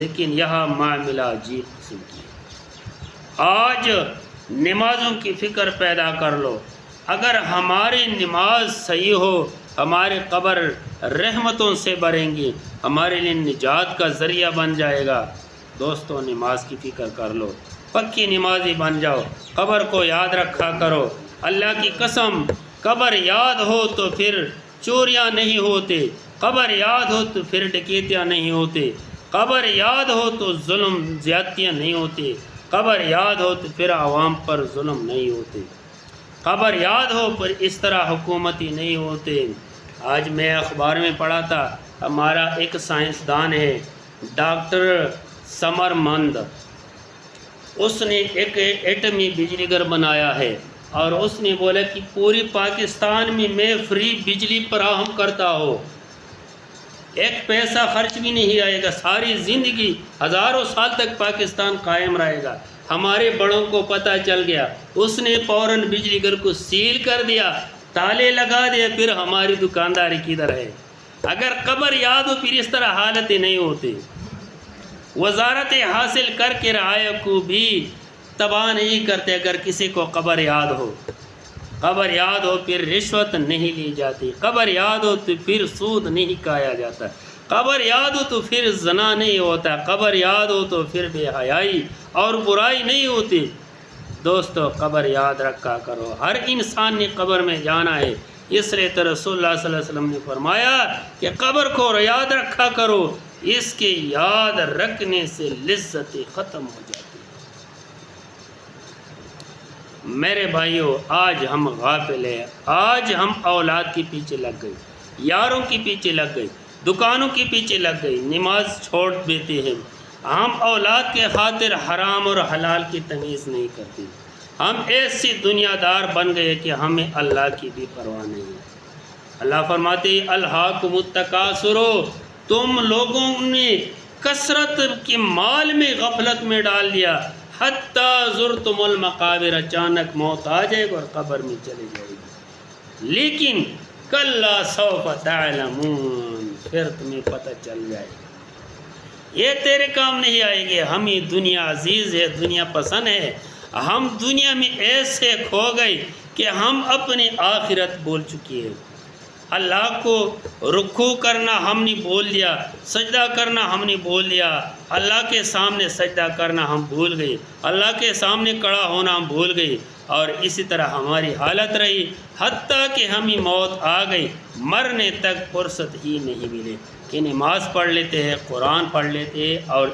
لیکن یہاں معاملہ عجیب قسم کی ہے۔ آج نمازوں کی فکر پیدا کر لو، اگر ہماری نماز صحیح ہو ہمارے قبر رحمتوں سے بھریں گی، ہمارے لیے نجات کا ذریعہ بن جائے گا۔ دوستو، نماز کی فکر کر لو، پکی نمازی بن جاؤ، قبر کو یاد رکھا کرو۔ اللہ کی قسم، قبر یاد ہو تو پھر چوریاں نہیں ہوتے، قبر یاد ہو تو پھر ڈکیتیاں نہیں ہوتے، قبر یاد ہو تو ظلم زیادتیاں نہیں ہوتی، قبر یاد ہو تو پھر عوام پر ظلم نہیں ہوتے، قبر یاد ہو پر اس طرح حکومتی نہیں ہوتے۔ آج میں اخبار میں پڑھا تھا، ہمارا ایک سائنسدان ہے ڈاکٹر سمر مند، اس نے ایک ایٹمی بجلی گھر بنایا ہے، اور اس نے بولا کہ پوری پاکستان میں فری بجلی فراہم کرتا ہو، ایک پیسہ خرچ بھی نہیں آئے گا، ساری زندگی ہزاروں سال تک پاکستان قائم رہے گا۔ ہمارے بڑوں کو پتہ چل گیا، اس نے فوراً بجلی گھر کو سیل کر دیا، تالے لگا دیا، پھر ہماری دکانداری کدھر ہے؟ اگر قبر یاد ہو پھر اس طرح حالتیں نہیں ہوتی۔ وزارت حاصل کر کے رعایا کو بھی تباہ نہیں کرتے اگر کسی کو قبر یاد ہو۔ قبر یاد ہو پھر رشوت نہیں لی جاتی، قبر یاد ہو تو پھر سود نہیں کھایا جاتا، قبر یاد ہو تو پھر زنا نہیں ہوتا، قبر یاد ہو تو پھر بے حیائی اور برائی نہیں ہوتی۔ دوستو، قبر یاد رکھا کرو، ہر انسان نے قبر میں جانا ہے، اس لیے تو رسول اللہ صلی اللہ علیہ وسلم نے فرمایا کہ قبر کو یاد رکھا کرو، اس کے یاد رکھنے سے لذت ختم ہو جاتی ہے۔ میرے بھائیوں، آج ہم غافل ہیں، آج ہم اولاد کے پیچھے لگ گئے، یاروں کے پیچھے لگ گئے، دکانوں کے پیچھے لگ گئے، نماز چھوڑ دیتے ہیں، ہم اولاد کے خاطر حرام اور حلال کی تمیز نہیں کرتے، ہم ایسی دنیا دار بن گئے کہ ہمیں اللہ کی بھی پرواہ نہیں ہے۔ اللہ فرماتے ہیں الہاکم التکاثر، تم لوگوں نے کثرت کے مال میں غفلت میں ڈال دیا، حتیٰ زرتم المقابر، اچانک موت آ جائے گا اور قبر میں چلے جائے گی، لیکن کلا سوف تعلمون، پھر تمہیں پتہ چل جائے گا، یہ تیرے کام نہیں آئے گی۔ ہمیں دنیا عزیز ہے، دنیا پسند ہے، ہم دنیا میں ایسے کھو گئے کہ ہم اپنی آخرت بھول چکے ہیں۔ اللہ کو رکوع کرنا ہم نے بھول دیا، سجدہ کرنا ہم نے بھول دیا، اللہ کے سامنے سجدہ کرنا ہم بھول گئے، اللہ کے سامنے کھڑا ہونا ہم بھول گئے، اور اسی طرح ہماری حالت رہی، حتیٰ کہ ہمیں موت آ گئی، مرنے تک فرصت ہی نہیں ملے کہ نماز پڑھ لیتے ہیں، قرآن پڑھ لیتے ہیں اور